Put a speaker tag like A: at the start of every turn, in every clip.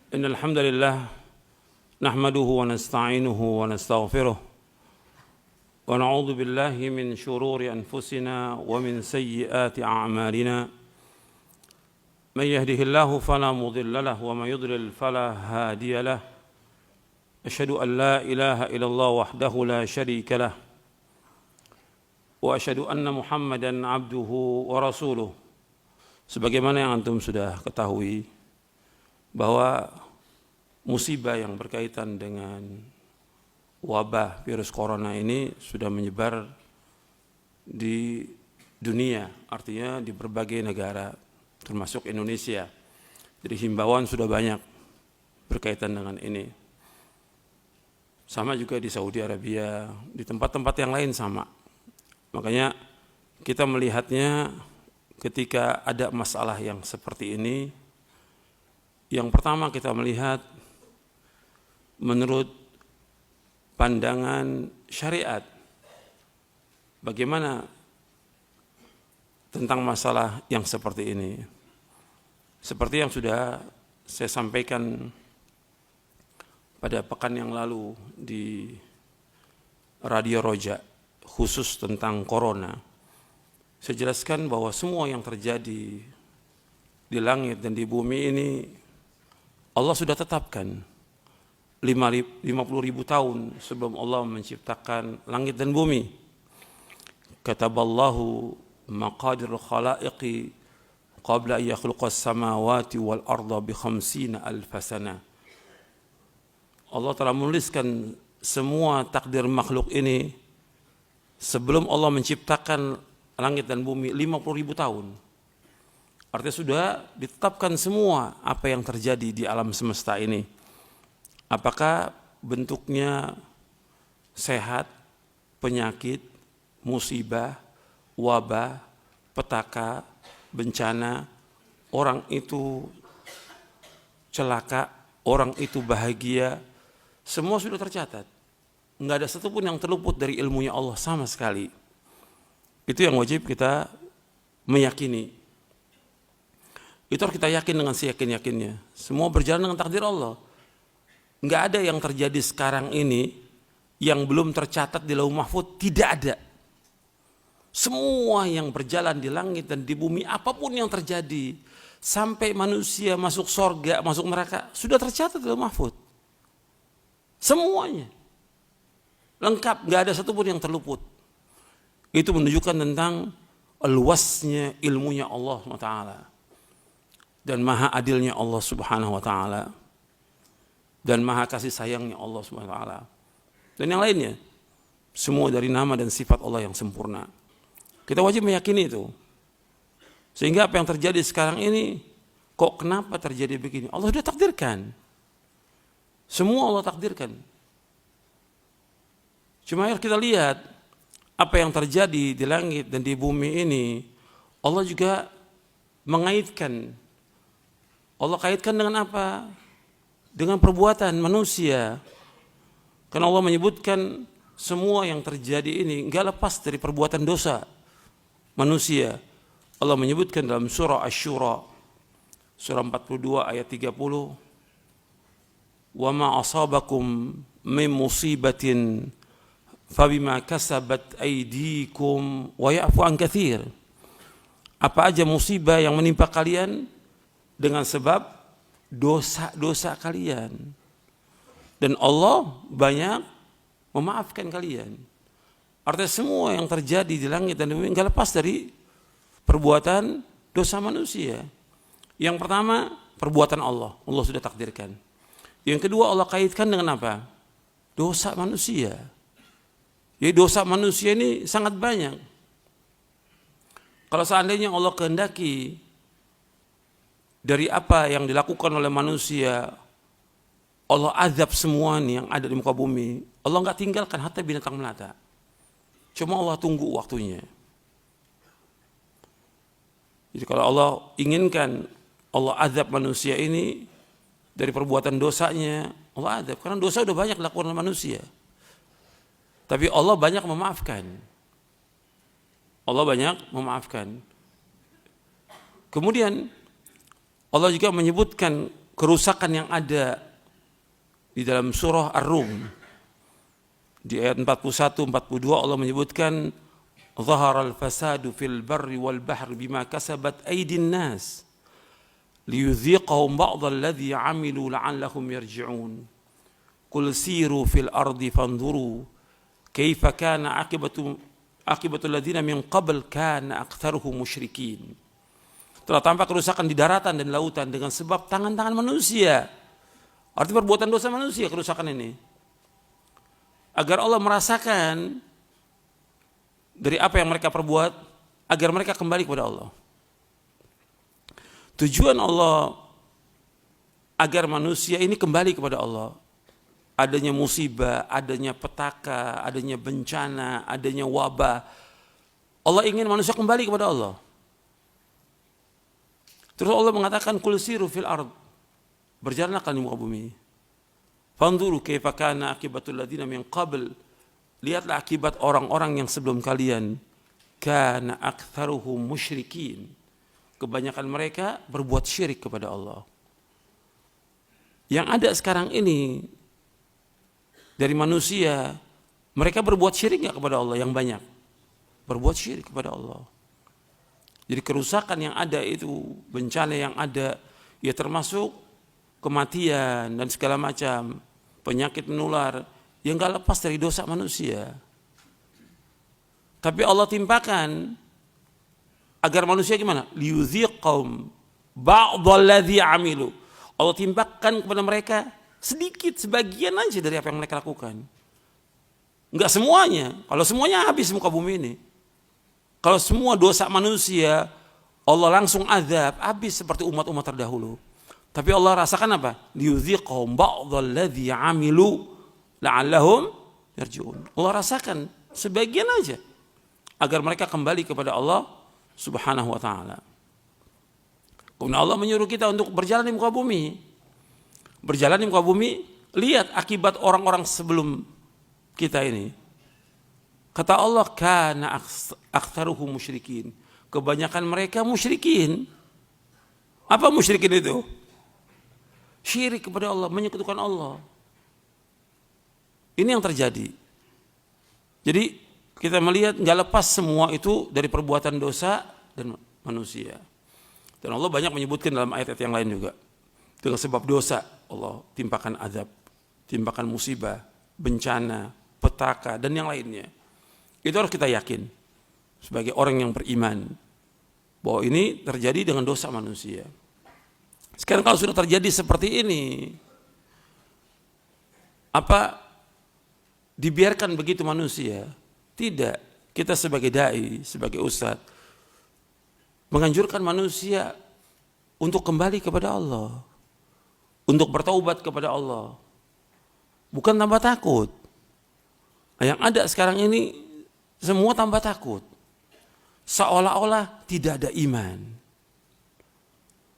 A: إن الحمد لله نحمده ونستعينه ونستغفره ونعوذ بالله من شرور أنفسنا ومن سيئات أعمالنا من يهده الله فلا مضل له ومن يضلل فلا هادي له أشهد أن لا إله إلا الله وحده لا شريك له وأشهد أن محمدا عبده ورسوله. Sebagaimana yang antum sudah ketahui bahwa musibah yang berkaitan dengan wabah virus corona ini sudah menyebar di dunia, artinya di berbagai negara termasuk Indonesia. Jadi himbauan sudah banyak berkaitan dengan ini. Sama juga di Saudi Arabia, di tempat-tempat yang lain sama. Makanya kita melihatnya ketika ada masalah yang seperti ini, yang pertama kita melihat menurut pandangan syariat, bagaimana tentang masalah yang seperti ini. Seperti yang sudah saya sampaikan pada pekan yang lalu di Radio Roja, khusus tentang corona. Saya jelaskan bahwa semua yang terjadi di langit dan di bumi ini Allah sudah tetapkan 50.000 tahun sebelum Allah menciptakan langit dan bumi. Kataballahu maqadirul khalaiqi qabla an yakhluqas samawati wal arda bi 50,000 sana. Allah telah menuliskan semua takdir makhluk ini sebelum Allah menciptakan langit dan bumi 50.000 tahun. Artinya sudah ditetapkan semua apa yang terjadi di alam semesta ini. Apakah bentuknya sehat, penyakit, musibah, wabah, petaka, bencana, orang itu celaka, orang itu bahagia, semua sudah tercatat. Enggak ada satupun yang terluput dari ilmunya Allah sama sekali. Itu yang wajib kita meyakini. Itu harus kita yakin dengan seyakin-yakinnya. Semua berjalan dengan takdir Allah. Enggak ada yang terjadi sekarang ini yang belum tercatat di Lauh Mahfuz, tidak ada. Semua yang berjalan di langit dan di bumi, apapun yang terjadi, sampai manusia masuk surga, masuk neraka, sudah tercatat di Lauh Mahfuz. Semuanya lengkap, enggak ada satupun yang terluput. Itu menunjukkan tentang luasnya ilmunya Allah SWT dan maha adilnya Allah Subhanahu wa taala dan maha kasih sayangnya Allah Subhanahu wa taala dan yang lainnya, semua dari nama dan sifat Allah yang sempurna. Kita wajib meyakini itu. Sehingga apa yang terjadi sekarang ini, kok kenapa terjadi begini? Allah sudah takdirkan. Semua Allah takdirkan. Cuma harus kita lihat apa yang terjadi di langit dan di bumi ini, Allah juga mengaitkan. Allah kaitkan dengan apa? Dengan perbuatan manusia. Karena Allah menyebutkan semua yang terjadi ini enggak lepas dari perbuatan dosa manusia. Allah menyebutkan dalam surah Asy-Syura, surah 42 ayat 30, "Wa ma asabakum min musibatin fabima kasabat aydikum wa ya'fu an katsir." Apa aja musibah yang menimpa kalian dengan sebab dosa-dosa kalian, dan Allah banyak memaafkan kalian. Artinya semua yang terjadi di langit dan bumi enggak lepas dari perbuatan dosa manusia. Yang pertama, perbuatan Allah sudah takdirkan. Yang kedua, Allah kaitkan dengan apa? Dosa manusia. Jadi dosa manusia ini sangat banyak. Kalau seandainya Allah kehendaki dari apa yang dilakukan oleh manusia, Allah azab semua nih yang ada di muka bumi, Allah enggak tinggalkan hatta binatang melata. Cuma Allah tunggu waktunya. Jadi kalau Allah inginkan Allah azab manusia ini dari perbuatan dosanya, Allah azab. Karena dosa udah banyak dilakukan oleh manusia. Tapi Allah banyak memaafkan. Allah banyak memaafkan. Kemudian Allah juga menyebutkan kerusakan yang ada di dalam surah Ar-Rum di ayat 41-42 Allah menyebutkan zaharal fasadu fil barri wal bahri bima kasabat aydin nas liyudhiqahum ba'dha alladhi 'amilu la'allahum yarji'un qul siru fil ardi fanzuru kaifa kana akibatul ladzina min qabl kana aktsaruhum musyrikin. Telah tampak kerusakan di daratan dan lautan dengan sebab tangan-tangan manusia. Artinya perbuatan dosa manusia kerusakan ini. Agar Allah merasakan dari apa yang mereka perbuat, agar mereka kembali kepada Allah. Tujuan Allah agar manusia ini kembali kepada Allah. Adanya musibah, adanya petaka, adanya bencana, adanya wabah. Allah ingin manusia kembali kepada Allah. Terus Allah mengatakan kul siru fil ard. Berjalanlah di muka bumi. Fanzuru kaifa kana akibatul ladzina min qabl. Lihatlah akibat orang-orang yang sebelum kalian. Kana aktsaruhum musyrikin. Kebanyakan mereka berbuat syirik kepada Allah. Yang ada sekarang ini dari manusia, mereka berbuat syirik nggak kepada Allah? Yang banyak berbuat syirik kepada Allah. Jadi kerusakan yang ada itu, bencana yang ada, ya termasuk kematian dan segala macam penyakit menular yang nggak lepas dari dosa manusia. Tapi Allah timpakan agar manusia gimana? Liyudhiqahum ba'dalladzi 'amilu. Allah timpakan kepada mereka sedikit, sebagian aja dari apa yang mereka lakukan. Enggak semuanya. Kalau semuanya habis muka bumi ini. Kalau semua dosa manusia Allah langsung azab, habis seperti umat-umat terdahulu. Tapi Allah rasakan apa? Liyudhiqahum ba'dalladzi 'amilu la'allahum yarji'un. Allah rasakan sebagian aja agar mereka kembali kepada Allah Subhanahu wa taala. Kemudian Allah menyuruh kita untuk berjalan di muka bumi. Berjalan di muka bumi, lihat akibat orang-orang sebelum kita ini. Kata Allah, kana aktsaruhum musyrikin. Kebanyakan mereka musyrikin. Apa musyrikin itu? Syirik kepada Allah, menyekutukan Allah. Ini yang terjadi. Jadi kita melihat nggak lepas semua itu dari perbuatan dosa dan manusia. Dan Allah banyak menyebutkan dalam ayat-ayat yang lain juga. Dengan sebab dosa Allah timpakan azab, timpakan musibah, bencana, petaka dan yang lainnya. Itu harus kita yakin sebagai orang yang beriman bahwa ini terjadi dengan dosa manusia. Sekarang kalau sudah terjadi seperti ini, apa dibiarkan begitu manusia? Tidak. Kita sebagai dai, sebagai ustadz, menganjurkan manusia untuk kembali kepada Allah, untuk bertaubat kepada Allah, bukan tambah takut. Nah, yang ada sekarang ini semua tambah takut, seolah-olah tidak ada iman.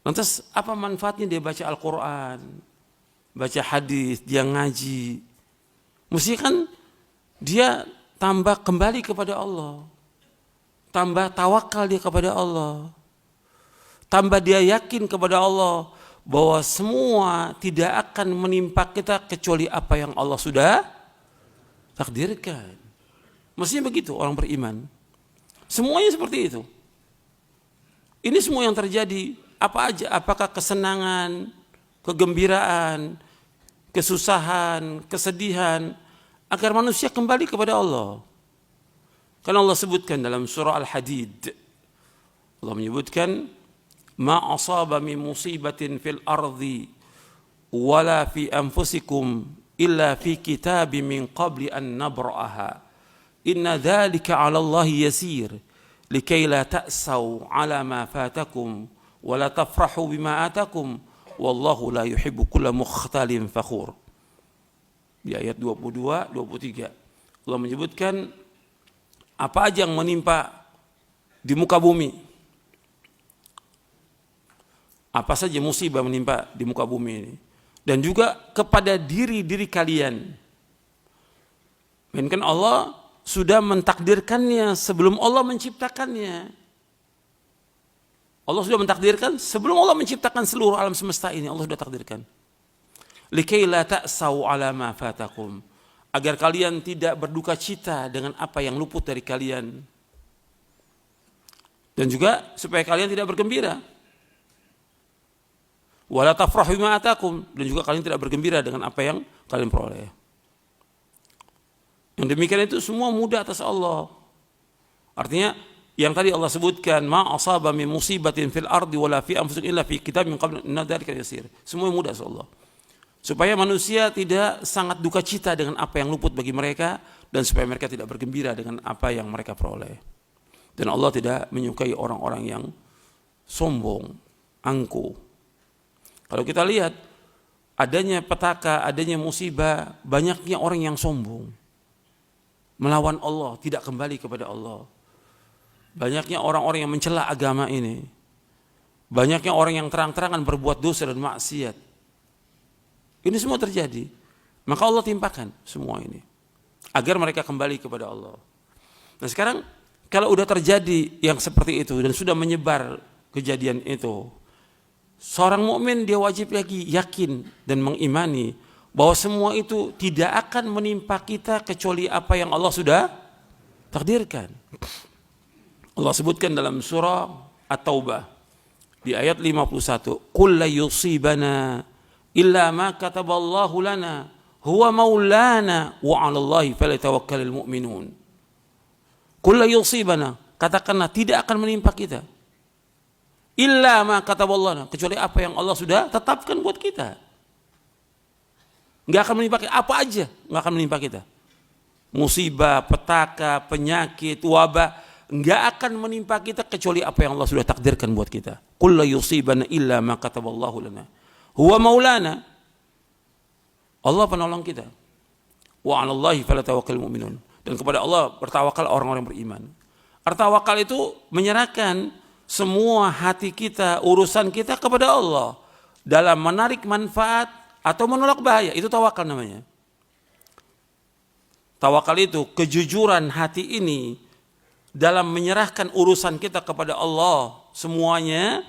A: Lantas apa manfaatnya dia baca Al-Quran, baca hadis, dia ngaji? Mesti kan dia tambah kembali kepada Allah, tambah tawakal dia kepada Allah, tambah dia yakin kepada Allah bahwa semua tidak akan menimpa kita kecuali apa yang Allah sudah takdirkan. Mestinya begitu orang beriman. Semuanya seperti itu. Ini semua yang terjadi apa aja? Apakah kesenangan, kegembiraan, kesusahan, kesedihan, agar manusia kembali kepada Allah. Karena Allah sebutkan dalam surah Al-Hadid, Allah menyebutkan ma asaba min musibatin fil ardi wala fi anfusikum illa fi kitabim min qabli an nabra'aha inna dzalika 'ala Allahi yasir likay la ta'sau 'ala ma fatakum wa la tafrahu bima atakum wallahu la yuhibbu kulla mukhtalin fakhur. Di ayat 22 23 Allah menyebutkan apa aja yang menimpa di muka bumi, apa saja musibah menimpa di muka bumi ini, dan juga kepada diri-diri kalian. Melainkan Allah sudah mentakdirkannya sebelum Allah menciptakannya. Allah sudah mentakdirkan sebelum Allah menciptakan seluruh alam semesta ini, Allah sudah takdirkan. Likai la ta'sau ala ma fatakum, agar kalian tidak berduka cita dengan apa yang luput dari kalian. Dan juga supaya kalian tidak bergembira. Wala tafrahu bima atakum, dan juga kalian tidak bergembira dengan apa yang kalian peroleh. Yang demikian itu semua mudah atas Allah. Artinya yang tadi Allah sebutkan, ma asaba min musibatin fil ardi wala fi anfusikum illa fi kitabin min qabl an dzalika yasir. Semua mudah atas Allah. Supaya manusia tidak sangat duka cita dengan apa yang luput bagi mereka, dan supaya mereka tidak bergembira dengan apa yang mereka peroleh. Dan Allah tidak menyukai orang-orang yang sombong, angkuh. Kalau kita lihat adanya petaka, adanya musibah, banyaknya orang yang sombong, melawan Allah, tidak kembali kepada Allah. Banyaknya orang-orang yang mencela agama ini. Banyaknya orang yang terang-terangan berbuat dosa dan maksiat. Ini semua terjadi. Maka Allah timpakan semua ini agar mereka kembali kepada Allah. Nah sekarang kalau udah terjadi yang seperti itu dan sudah menyebar kejadian itu, seorang mukmin dia wajib lagi yakin dan mengimani bahwa semua itu tidak akan menimpa kita kecuali apa yang Allah sudah takdirkan. Allah sebutkan dalam surah At-Taubah di ayat 51, "Qul la yusibana illa ma kataballahu lana huwa maulana wa 'alallahi falyatawakkalul mu'minun." Qul la yusibana, katakanlah tidak akan menimpa kita illa ma kataballahu lana, kecuali apa yang Allah sudah tetapkan buat kita. Enggak akan menimpa kita, apa aja enggak akan menimpa kita. Musibah, petaka, penyakit, wabah enggak akan menimpa kita kecuali apa yang Allah sudah takdirkan buat kita. Qul la yusibana illa ma kataballahu lana huwa maulana, Allah penolong kita. Wa 'alallahi falyatawakkalul mu'minun, dan kepada Allah bertawakal orang-orang beriman. Tawakal itu menyerahkan semua hati kita, urusan kita kepada Allah dalam menarik manfaat atau menolak bahaya. Itu tawakal namanya. Tawakal itu kejujuran hati ini dalam menyerahkan urusan kita kepada Allah semuanya,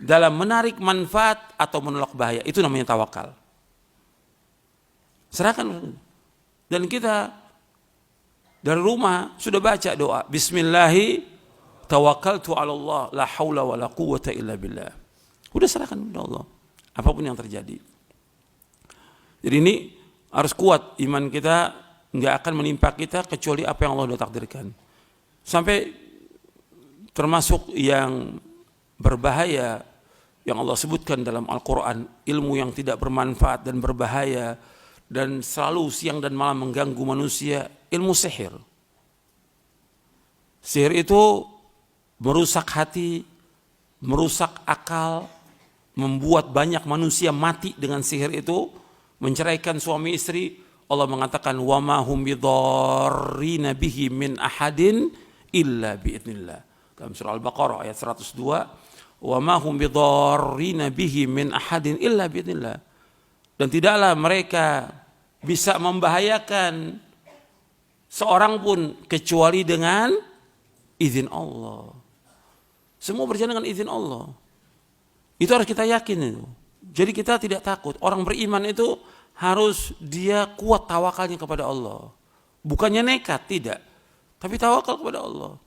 A: dalam menarik manfaat atau menolak bahaya. Itu namanya tawakal. Serahkan. Dan kita dari rumah sudah baca doa, Bismillahi tawakkaltu 'ala Allah la haula wala quwwata illa billah. Udah serahkan kepada Allah apapun yang terjadi. Jadi ini harus kuat iman kita, enggak akan menimpa kita kecuali apa yang Allah sudah takdirkan. Sampai termasuk yang berbahaya yang Allah sebutkan dalam Al-Quran, ilmu yang tidak bermanfaat dan berbahaya dan selalu siang dan malam mengganggu manusia, ilmu sihir. Sihir itu merusak hati, merusak akal, membuat banyak manusia mati dengan sihir itu, menceraikan suami istri. Allah mengatakan wa ma hum bidarrina bihi min ahadin illa biidznillah. Dalam surah Al-Baqarah ayat 102, wa ma hum bidarrina bihi min ahadin illa biidznillah. Dan tidaklah mereka bisa membahayakan seorang pun kecuali dengan izin Allah. Semua berjalan dengan izin Allah. Itu harus kita yakin itu. Jadi kita tidak takut. Orang beriman itu harus dia kuat tawakalnya kepada Allah. Bukannya nekat, tidak. Tapi tawakal kepada Allah.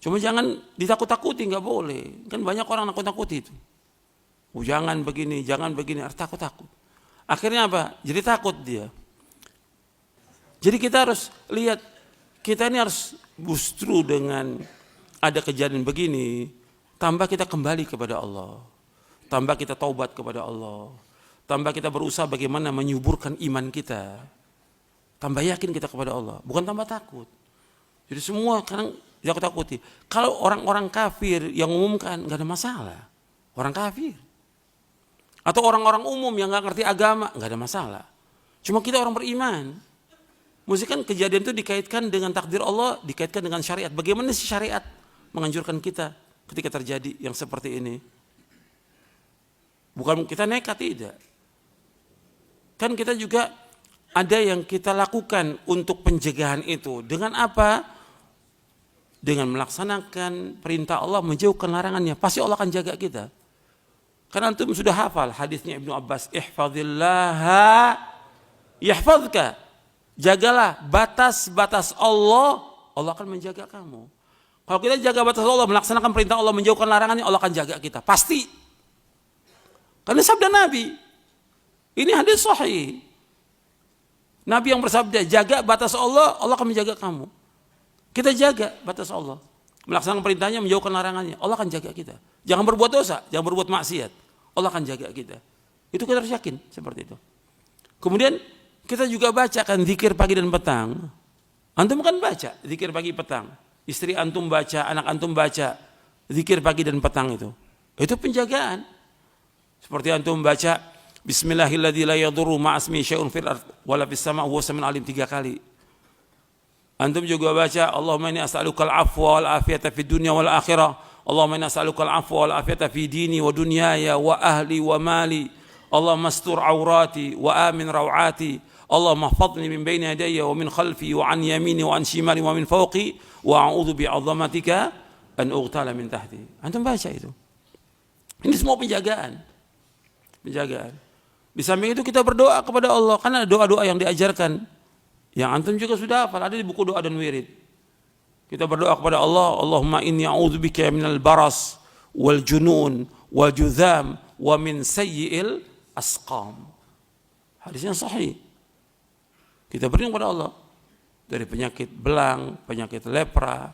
A: Cuma jangan ditakut-takuti, nggak boleh. Kan banyak orang nakut-nakuti itu. Oh, jangan begini, harus takut-takut. Akhirnya apa? Jadi takut dia. Jadi kita harus lihat, kita ini harus justru dengan ada kejadian begini, tambah kita kembali kepada Allah. Tambah kita taubat kepada Allah. Tambah kita berusaha bagaimana menyuburkan iman kita. Tambah yakin kita kepada Allah, bukan tambah takut. Jadi semua sekarang takut-takuti. Kalau orang-orang kafir yang umumkan nggak ada masalah, orang kafir. Atau orang-orang umum yang nggak ngerti agama nggak ada masalah. Cuma kita orang beriman. Mesti kan kejadian itu dikaitkan dengan takdir Allah, dikaitkan dengan syariat. Bagaimana sih syariat menganjurkan kita ketika terjadi yang seperti ini? Bukan kita nekat, tidak. Kan kita juga ada yang kita lakukan untuk pencegahan itu. Dengan apa? dengan melaksanakan perintah Allah, menjauhkan larangannya, pasti Allah akan jaga kita. Karena antum sudah hafal hadisnya Ibnu Abbas, ihfazillaha yahfazka. Jagalah batas-batas Allah, Allah akan menjaga kamu. Kalau kita jaga batas Allah, melaksanakan perintah Allah, menjauhkan larangannya, Allah akan jaga kita, pasti. Karena sabda Nabi, ini hadis sahih. Nabi yang bersabda, jaga batas Allah, Allah akan menjaga kamu. Kita jaga batas Allah, melaksanakan perintahnya, menjauhkan larangannya, Allah akan jaga kita. Jangan berbuat dosa, jangan berbuat maksiat, Allah akan jaga kita. Itu kita harus yakin seperti itu. Kemudian kita juga bacakan zikir pagi dan petang. Antum kan baca zikir pagi petang, istri antum baca, anak antum baca zikir pagi dan petang itu penjagaan. Seperti antum baca Bismillahirrahmanirrahim la yadurru ma'asmi syai'un fil ardh wala fis sama' huwa samiul alim 3 kali. Antum juga baca Allahumma inni as'alukal afwa wal afiyata fid dunya wal akhirah. Allahumma inni as'alukal afwa wal afiyata fi dini wa dunyaya wa ahli wa mali. Allahumma astur aurati wa amin rawati. Allahumma ihfazni min bayni yadayya wa min khalfi wa an yamini wa an shimali wa min fawqi wa a'udzu bi'azamatika an ughtala min tahti. Antum baca itu. Ini semua penjagaan. Di samping itu kita berdoa kepada Allah, karena doa-doa yang diajarkan yang antum juga sudah hafal, ada di buku doa dan wirid. Kita berdoa kepada Allah, Allahumma inni a'udzubika minal baras wal junun wal juzam wa min sayyi'il asqam. Hadisnya sahih. Kita berdoa kepada Allah dari penyakit belang, penyakit lepra,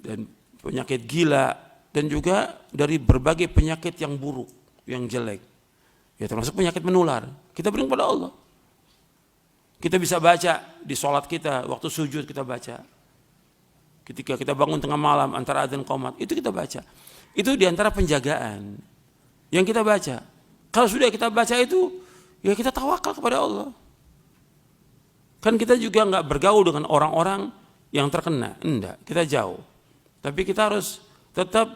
A: dan penyakit gila, dan juga dari berbagai penyakit yang buruk, yang jelek. Ya termasuk penyakit menular. Kita berdoa kepada Allah. Kita bisa baca di sholat kita, waktu sujud kita baca. Ketika kita bangun tengah malam antara adzan qomat, itu kita baca. Itu diantara penjagaan yang kita baca. Kalau sudah kita baca itu, ya kita tawakal kepada Allah. Kan kita juga nggak bergaul dengan orang-orang yang terkena, enggak, kita jauh. Tapi kita harus tetap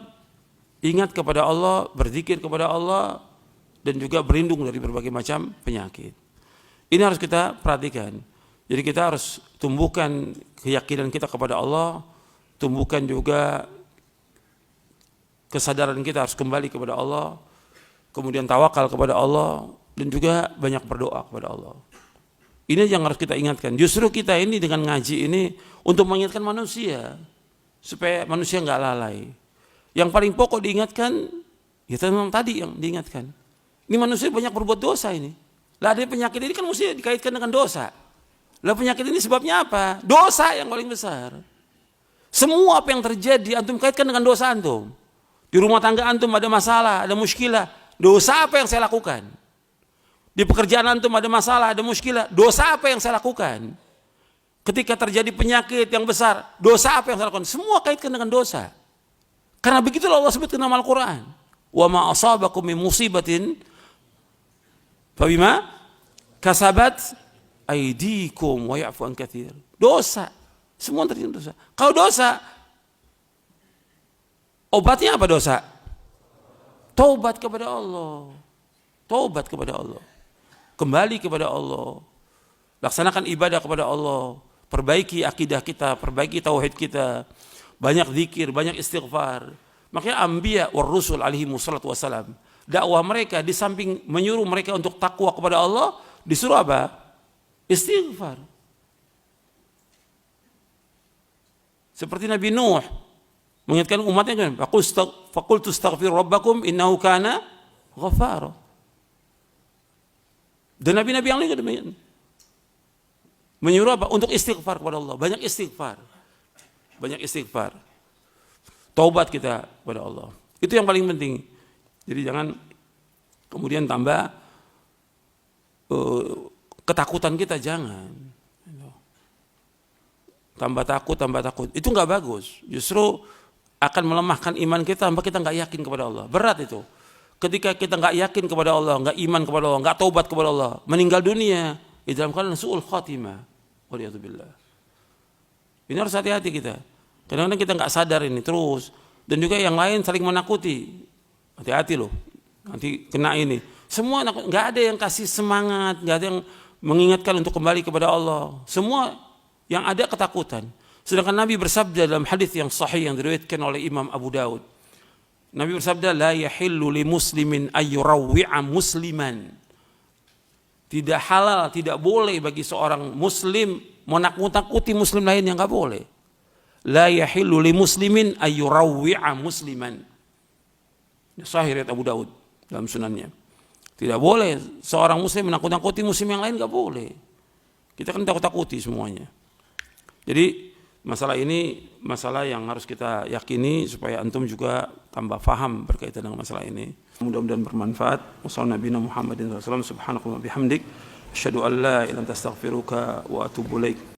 A: ingat kepada Allah, berzikir kepada Allah, dan juga berlindung dari berbagai macam penyakit. Ini harus kita perhatikan. Jadi kita harus tumbuhkan keyakinan kita kepada Allah, tumbuhkan juga kesadaran kita harus kembali kepada Allah, kemudian tawakal kepada Allah, dan juga banyak berdoa kepada Allah. Ini yang harus kita ingatkan. Justru kita ini dengan ngaji ini untuk mengingatkan manusia, supaya manusia nggak lalai. Yang paling pokok diingatkan, ya memang tadi yang diingatkan. Ini manusia banyak berbuat dosa ini. Lah ada penyakit ini kan mesti dikaitkan dengan dosa. Lah penyakit ini sebabnya apa? Dosa yang paling besar. Semua apa yang terjadi antum kaitkan dengan dosa antum. Di rumah tangga antum ada masalah, ada muskilah. Dosa apa yang saya lakukan? Di pekerjaan antum ada masalah, ada muskilah. Dosa apa yang saya lakukan? Ketika terjadi penyakit yang besar, dosa apa yang saya lakukan? Semua kaitkan dengan dosa. Karena begitulah Allah sebut dalam Al-Quran. Wa ma asabakum min musibatin fabima kasabat aydikum wa ya'fu an katsir. Dosa, semua terjadi dosa. Kalau dosa, obatnya apa dosa? Taubat kepada Allah. Taubat kepada Allah. Kembali kepada Allah. Laksanakan ibadah kepada Allah. Perbaiki akidah kita, perbaiki tauhid kita. Banyak zikir, banyak istighfar. Makanya anbiya war rusul alaihi wassalatu wassalam, dakwah mereka di samping menyuruh mereka untuk takwa kepada Allah, disuruh apa? Istighfar. Seperti Nabi Nuh mengingatkan umatnya kan, faqultu astaghfiru rabbakum innahu kana ghaffara. Dan nabi-nabi yang lain demikian. Menyuruh apa? Untuk istighfar kepada Allah, banyak istighfar. Banyak istighfar. Taubat kita kepada Allah. Itu yang paling penting. Jadi jangan kemudian tambah ketakutan kita, jangan. Tambah takut. Itu nggak bagus. Justru akan melemahkan iman kita, sampai kita nggak yakin kepada Allah. Berat itu. Ketika kita nggak yakin kepada Allah, nggak iman kepada Allah, nggak taubat kepada Allah, meninggal dunia, di dalam keadaan su'ul khatimah. Waliyadzubillah. Ini harus hati-hati kita. Kadang-kadang kita nggak sadar ini terus, dan juga yang lain saling menakuti. Hati-hati loh, nanti kena ini. Semua nggak ada yang kasih semangat, nggak ada yang mengingatkan untuk kembali kepada Allah. Semua yang ada ketakutan. Sedangkan Nabi bersabda dalam hadis yang sahih yang diriwayatkan oleh Imam Abu Daud. Nabi bersabda, la yahillu li muslimin ayyurawwi'a musliman. Tidak halal, tidak boleh bagi seorang muslim menakut-nakuti muslim lain, yang enggak boleh. La yahillu li muslimin ayyurawwi'a musliman. Sahih riwayat Abu Daud dalam sunannya. Tidak boleh seorang muslim menakut-nakuti muslim yang lain, enggak boleh. Kita kan takut-takuti semuanya. Jadi masalah ini masalah yang harus kita yakini supaya antum juga tambah faham berkaitan dengan masalah ini. Mudah-mudahan bermanfaat. Wassalamualaikum warahmatullahi wabarakatuh. Subhanakallahumma bihamdik, asyhadu an la ilaha illa anta astaghfiruka wa atubu ilaik.